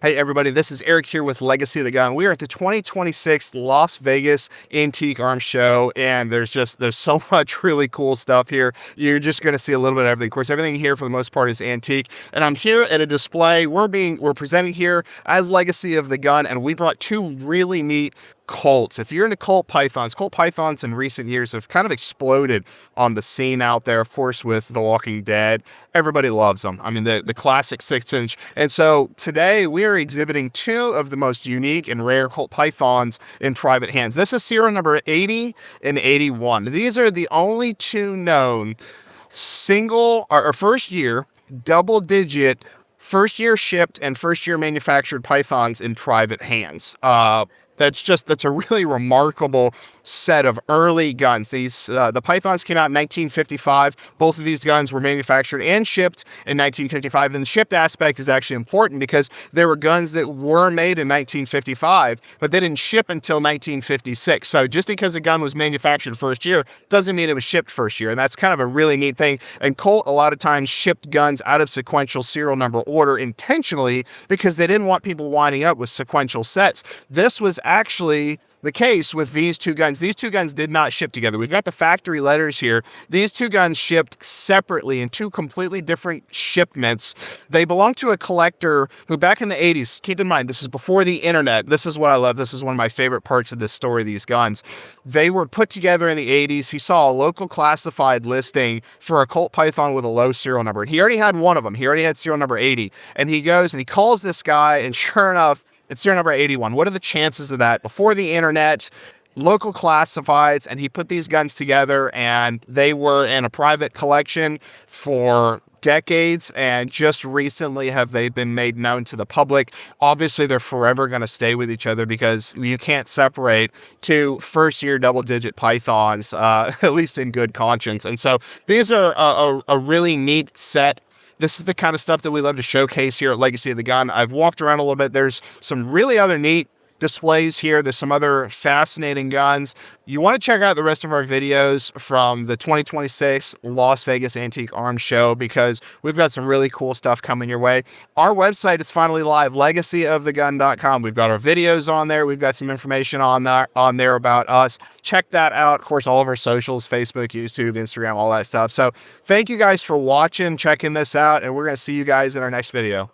Hey everybody, this is Eric here with Legacy of the Gun. We are at the 2026 Las Vegas Antique Arms Show, and there's so much really cool stuff here. You're just going to see a little bit of everything. Of course, everything here for the most part is antique, and I'm here at a display. We're presenting here as Legacy of the Gun, and we brought two really neat Colts. If you're into Colt Pythons in recent years have kind of exploded on the scene out there, of course, with The Walking Dead. Everybody loves them. I mean, the classic 6-inch. And so today we are exhibiting two of the most unique and rare Colt Pythons in private hands. This is serial number 80 and 81. These are the only two known single or first year double digit first year shipped and first year manufactured Pythons in private hands. That's a really remarkable set of early guns. The Pythons came out in 1955. Both of these guns were manufactured and shipped in 1955. And the shipped aspect is actually important because there were guns that were made in 1955, but they didn't ship until 1956. So just because a gun was manufactured first year doesn't mean it was shipped first year. And that's kind of a really neat thing. And Colt a lot of times shipped guns out of sequential serial number order intentionally because they didn't want people winding up with sequential sets. This was actually the case with these two guns. These two guns did not ship together. We've got the factory letters here. These two guns shipped separately in two completely different shipments. They belong to a collector who back in the 80s, keep in mind, this is before the internet. This is what I love. This is one of my favorite parts of this story, these guns. They were put together in the 80s. He saw a local classified listing for a Colt Python with a low serial number. He already had one of them. He already had serial number 80. And he goes and he calls this guy, and sure enough, it's serial number 81. What are the chances of that? Before the internet, local classifieds, and he put these guns together, and they were in a private collection for decades, and just recently have they been made known to the public. Obviously, they're forever going to stay with each other because you can't separate two first-year double-digit Pythons, at least in good conscience. And so these are a really neat set. This is the kind of stuff that we love to showcase here at Legacy of the Gun. I've walked around a little bit. There's some really other neat displays here. There's some other fascinating guns. You want to check out the rest of our videos from the 2026 Las Vegas Antique Arms Show because we've got some really cool stuff coming your way. Our website is finally live, legacyofthegun.com. We've got our videos on there. We've got some information on there about us. Check that out. Of course, all of our socials, Facebook, YouTube, Instagram, all that stuff. So thank you guys for watching, checking this out, and we're going to see you guys in our next video.